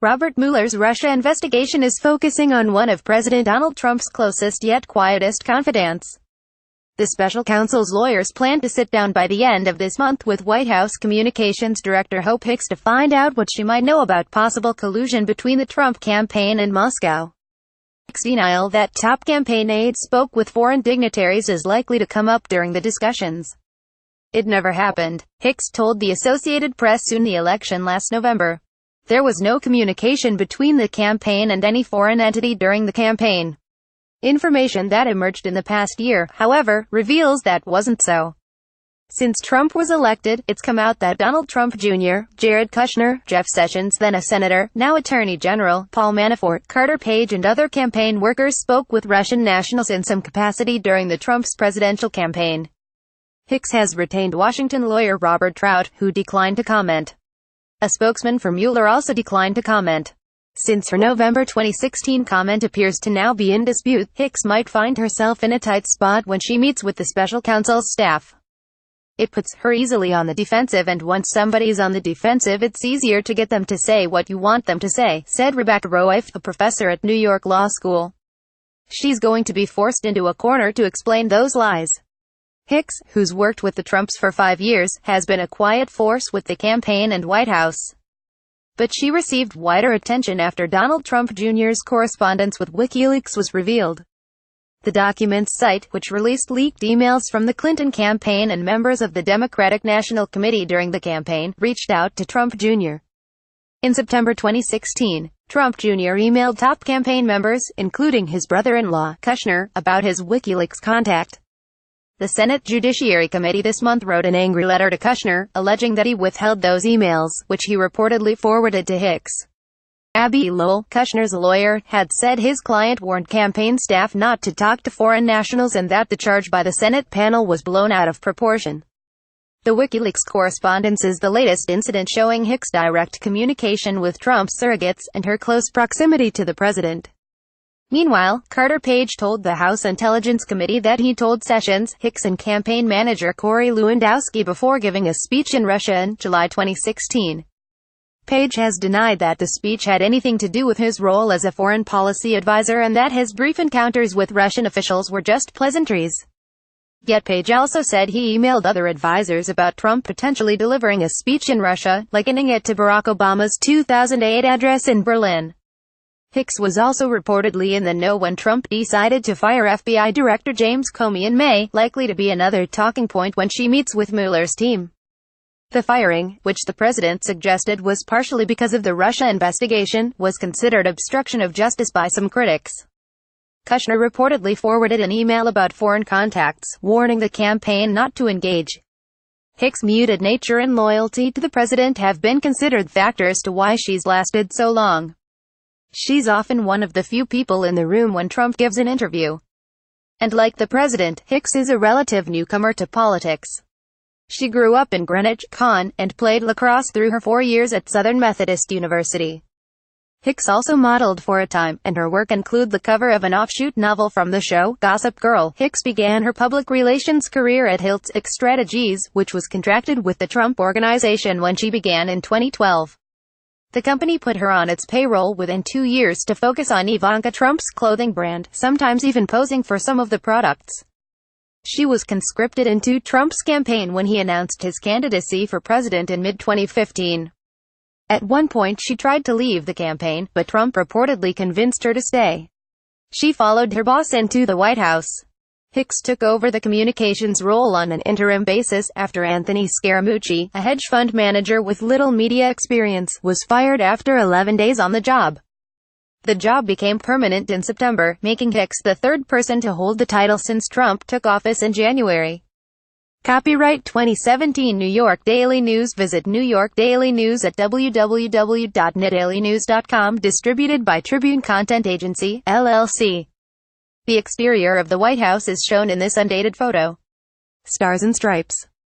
Robert Mueller's Russia investigation is focusing on one of President Donald Trump's closest yet quietest confidants. The special counsel's lawyers plan to sit down by the end of this month with White House Communications Director Hicks to find out what she might know about possible collusion between the Trump campaign and Moscow. Hicks' denial that top campaign aides spoke with foreign dignitaries is likely to come up during the discussions. "It never happened," Hicks told the Associated Press soon the election last November. "There was no communication between the campaign and any foreign entity during the campaign." Information that emerged in the past year, however, reveals that wasn't so. Since Trump was elected, it's come out that Donald Trump Jr., Jared Kushner, Jeff Sessions, then a senator, now Attorney General, Paul Manafort, Carter Page and other campaign workers spoke with Russian nationals in some capacity during the Trump's presidential campaign. Hicks has retained Washington lawyer Robert Trout, who declined to comment. A spokesman for Mueller also declined to comment. Since her November 2016 comment appears to now be in dispute, Hicks might find herself in a tight spot when she meets with the special counsel's staff. It puts her easily on the defensive, and once somebody's on the defensive, it's easier to get them to say what you want them to say, said Rebecca Roife, a professor at New York Law School. She's going to be forced into a corner to explain those lies. Hicks, who's worked with the Trumps for 5 years, has been a quiet force with the campaign and White House. But she received wider attention after Donald Trump Jr.'s correspondence with WikiLeaks was revealed. The documents site, which released leaked emails from the Clinton campaign and members of the Democratic National Committee during the campaign, reached out to Trump Jr. In September 2016, Trump Jr. emailed top campaign members, including his brother-in-law, Kushner, about his WikiLeaks contact. The Senate Judiciary Committee this month wrote an angry letter to Kushner, alleging that he withheld those emails, which he reportedly forwarded to Hicks. Abby Lowell, Kushner's lawyer, had said his client warned campaign staff not to talk to foreign nationals and that the charge by the Senate panel was blown out of proportion. The WikiLeaks correspondence is the latest incident showing Hicks' direct communication with Trump's surrogates, and her close proximity to the president. Meanwhile, Carter Page told the House Intelligence Committee that he told Sessions, Hicks and campaign manager Corey Lewandowski before giving a speech in Russia in July 2016. Page has denied that the speech had anything to do with his role as a foreign policy advisor and that his brief encounters with Russian officials were just pleasantries. Yet Page also said he emailed other advisors about Trump potentially delivering a speech in Russia, likening it to Barack Obama's 2008 address in Berlin. Hicks was also reportedly in the know when Trump decided to fire FBI Director James Comey in May, likely to be another talking point when she meets with Mueller's team. The firing, which the president suggested was partially because of the Russia investigation, was considered obstruction of justice by some critics. Kushner reportedly forwarded an email about foreign contacts, warning the campaign not to engage. Hicks' muted nature and loyalty to the president have been considered factors to why she's lasted so long. She's often one of the few people in the room when Trump gives an interview. And like the president, Hicks is a relative newcomer to politics. She grew up in Greenwich, Conn, and played lacrosse through her 4 years at Southern Methodist University. Hicks also modeled for a time, and her work include the cover of an offshoot novel from the show, Gossip Girl. Hicks began her public relations career at Hicks Strategies, which was contracted with the Trump Organization when she began in 2012. The company put her on its payroll within 2 years to focus on Ivanka Trump's clothing brand, sometimes even posing for some of the products. She was conscripted into Trump's campaign when he announced his candidacy for president in mid-2015. At one point she tried to leave the campaign, but Trump reportedly convinced her to stay. She followed her boss into the White House. Hicks took over the communications role on an interim basis, after Anthony Scaramucci, a hedge fund manager with little media experience, was fired after 11 days on the job. The job became permanent in September, making Hicks the third person to hold the title since Trump took office in January. Copyright 2017 New York Daily News. Visit New York Daily News at www.newdailynews.com. Distributed by Tribune Content Agency, LLC. The exterior of the White House is shown in this undated photo. Stars and Stripes.